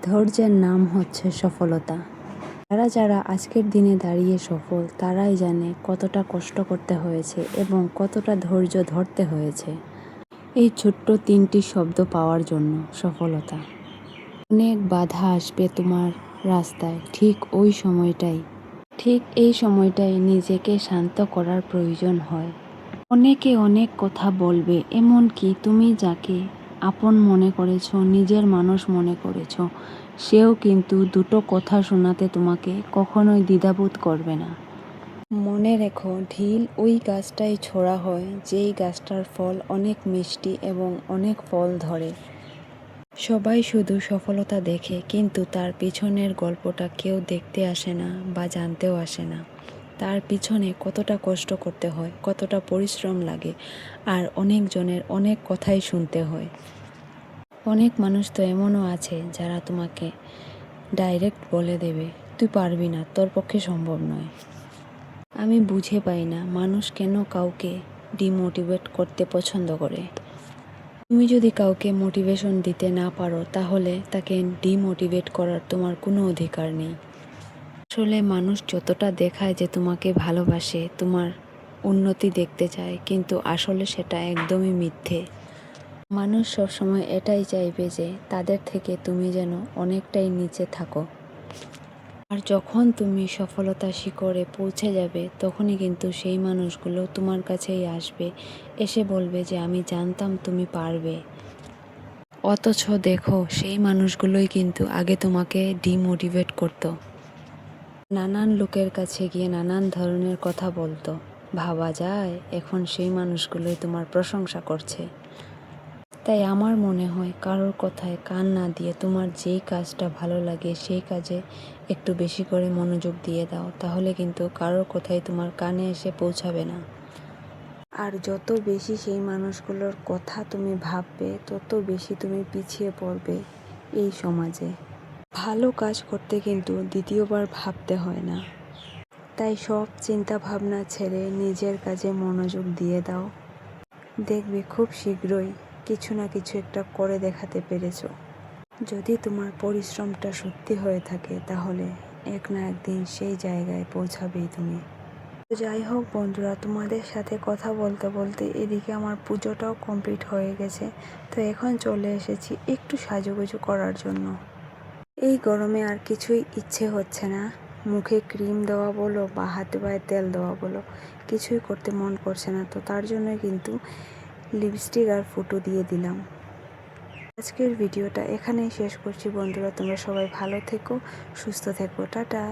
ধৈর্যের নাম হচ্ছে সফলতা। যারা যারা আজকের দিনে দাঁড়িয়ে সফল তারাই জানে কতটা কষ্ট করতে হয়েছে এবং কতটা ধৈর্য ধরতে হয়েছে এই ছোট্ট 3টি শব্দ পাওয়ার জন্য। সফলতা। অনেক বাধা আসবে তোমার রাস্তায়, ঠিক এই সময়টাই নিজেকে শান্ত করার প্রয়োজন হয়। অনেকে অনেক কথা বলবে, এমনকি তুমি যাকে আপন মনে করেছ, নিজের মানুষ মনে করেছ, সেও কিন্তু দুটো কথা শোনাতে তোমাকে কখনোই দ্বিধাবোধ করবে না। মনে রেখো, ঢিল ওই গাছটাই ছোড়া হয় যেই গাছটার ফল অনেক মিষ্টি এবং অনেক ফল ধরে। সবাই শুধু সফলতা দেখে, কিন্তু তার পিছনের গল্পটা কেউ দেখতে আসে না বা জানতেও আসে না। তার পিছনে কতটা কষ্ট করতে হয়, কতটা পরিশ্রম লাগে, আর অনেকজনের অনেক কথাই শুনতে হয়। অনেক মানুষ তো এমনও আছে যারা তোমাকে ডাইরেক্ট বলে দেবে, তুই পারবি না, তোর পক্ষে সম্ভব নয়। আমি বুঝে পাই না মানুষ কেন কাউকে ডিমোটিভেট করতে পছন্দ করে। তুমি যদি কাউকে মোটিভেশন দিতে না পারো, তাহলে তাকে ডিমোটিভেট করার তোমার কোনো অধিকার নেই। আসলে মানুষ যতটা দেখায় যে তোমাকে ভালোবাসে, তোমার উন্নতি দেখতে চায়, কিন্তু আসলে সেটা একদমই মিথ্যে। মানুষ সবসময় এটাই চাইবে যে তাদের থেকে তুমি যেন অনেকটাই নিচে থাকো। আর যখন তুমি সফলতার শিখরে পৌঁছে যাবে, তখনই কিন্তু সেই মানুষগুলো তোমার কাছেই আসবে, এসে বলবে যে আমি জানতাম তুমি পারবে। অথচ দেখো, সেই মানুষগুলোই কিন্তু আগে তোমাকে ডিমোটিভেট করতো, নানান লোকের কাছে গিয়ে নানান ধরনের কথা বলতো। ভাবা যায় এখন সেই মানুষগুলোই তোমার প্রশংসা করছে। তাই আমার মনে হয় কারোর কথায় কান না দিয়ে তোমার যেই কাজটা ভালো লাগে সেই কাজে একটু বেশি করে মনোযোগ দিয়ে দাও, তাহলে কিন্তু কারোর কথাই তোমার কানে এসে পৌঁছাবে না। আর যত বেশি সেই মানুষগুলোর কথা তুমি ভাববে, তত বেশি তুমি পিছিয়ে পড়বে এই সমাজে। ভালো কাজ করতে কিন্তু দ্বিতীয়বার ভাবতে হয় না। তাই সব চিন্তা ভাবনা ছেড়ে নিজের কাজে মনোযোগ দিয়ে দাও। দেখবে খুব শীঘ্রই কিছু না কিছু একটা করে দেখাতে পেরেছো। যদি তোমার পরিশ্রমটা সত্যি হয়ে থাকে, তাহলে এক না একদিন সেই জায়গায় পৌঁছাবেই তুমি। যাই হোক বন্ধুরা, তোমাদের সাথে কথা বলতে বলতে এদিকে আমার পুজোটাও কমপ্লিট হয়ে গেছে। তো এখন চলে এসেছি একটু সাজুগুজু করার জন্য। এই গরমে আর কিছুই ইচ্ছে হচ্ছে না। মুখে ক্রিম দেওয়া বলো বা হাতে পায়ে তেল দেওয়া বলো, কিছুই করতে মন করছে না। তো তার জন্য কিন্তু লিপস্টিক আর ফুটো দিয়ে দিলাম। আজকের ভিডিওটা এখানেই শেষ করছি বন্ধুরা। তোমরা সবাই ভালো থেকো, সুস্থ থেকো। টাটা।